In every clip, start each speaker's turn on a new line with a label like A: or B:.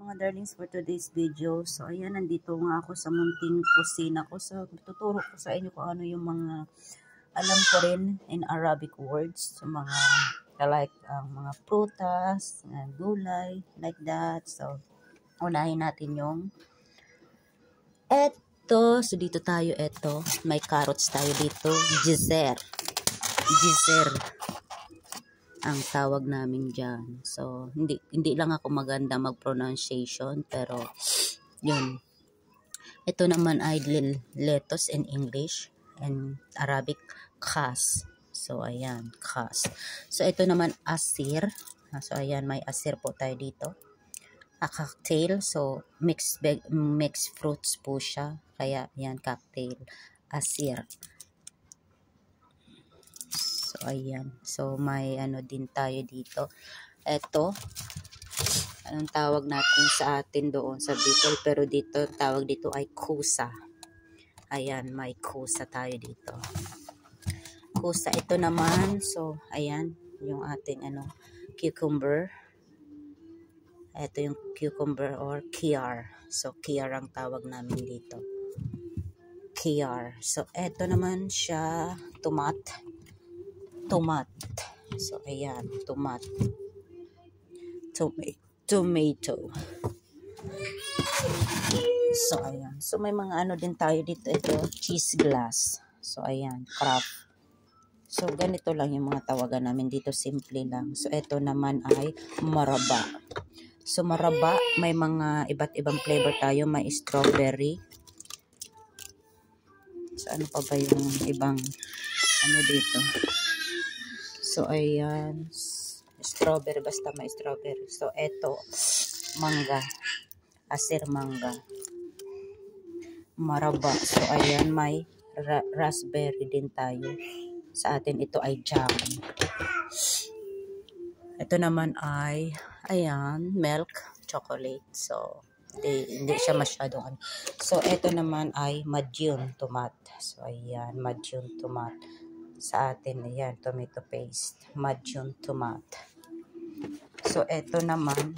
A: mga darlings for today's video. So ayan, nandito nga ako sa munting kusina ko. So tuturo ko sa inyo kung ano yung mga alam ko rin in Arabic words. So mga like mga prutas, gulay, like that. So unahin natin yung eto. So dito tayo, eto. May carrots tayo dito. Gizer ang tawag namin dyan. So, hindi lang ako maganda mag-pronunciation, pero, yun. Ito naman ay lettuce in English, and Arabic, khas. So, ayan, khas. So, ito naman, asir. So, ayan, may asir po tayo dito. A cocktail, so, mixed fruits po siya. Kaya, ayan, cocktail, asir. So, ayan. So, may ano din tayo dito. Ito, anong tawag natin sa atin doon sa Bicol, pero dito, tawag dito ay kusa. Ayan, may kusa tayo dito. Kusa, ito naman, so, ayan, yung ating, cucumber. Ito yung cucumber or kiar. So, kiar ang tawag namin dito. Kiar. So, ito naman siya, tomato. So, ayan, tomato. So, ayan. So, may mga ano din tayo dito. Ito, cheese glass. So, ayan, craft. So, ganito lang yung mga tawagan namin dito. Simple lang. So, ito naman ay maraba. So, maraba, may mga iba't ibang flavor tayo. May strawberry. So, ano pa ba yung ibang ano dito? So, ayan, strawberry, basta may strawberry. So, eto, mangga, asir mangga, maraba. So, ayan, may raspberry din tayo. Sa atin, ito ay jam. Ito naman ay, ayan, milk, chocolate. So, hindi siya masyadong. So, ito naman ay Madjun tomato. So, ayan, Madjun tomato. Sa atin, ayan, tomato paste, Madjun tomato. So, eto naman,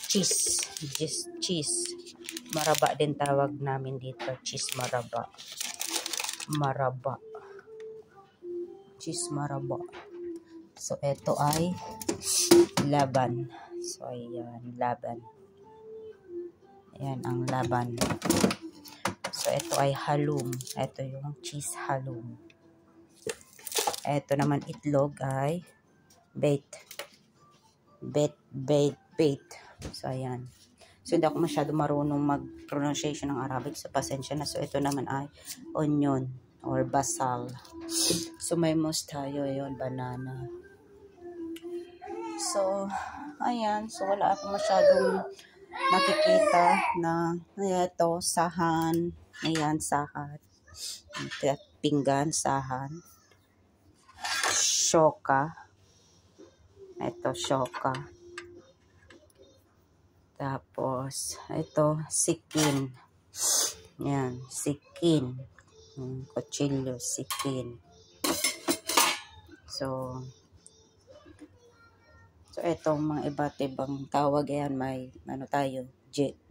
A: cheese. Maraba din tawag namin dito, cheese maraba. Cheese maraba. So, eto ay laban. So, ayan, laban. Ayan, ang laban. So, eto ay halum. Eto yung cheese halum. Eto naman itlog ay bait. So, ayan. So, hindi ako masyado marunong mag-pronunciation ng Arabic. So, pasensya na. So, ito naman ay onion or basal. So, may mouse tayo. Ayun, banana. So, ayan. So, wala akong masyadong makikita na ito, sahan. Ayan, sahan. Pinggan, sahan. Shoka. Ito, shoka. Tapos, ito, sikin. Yan, sikin. Kutsilyo, sikin. So, ito, mga iba't ibang tawag. Yan, may, ano tayo,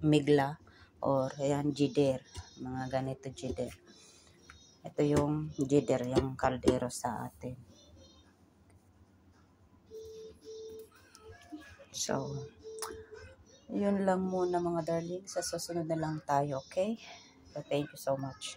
A: migla, or, yan, jider. Mga ganito, jider. Ito yung jider, yung kaldero sa atin. So, yun lang muna mga darling. Sa susunod na lang tayo, okay? So, thank you so much.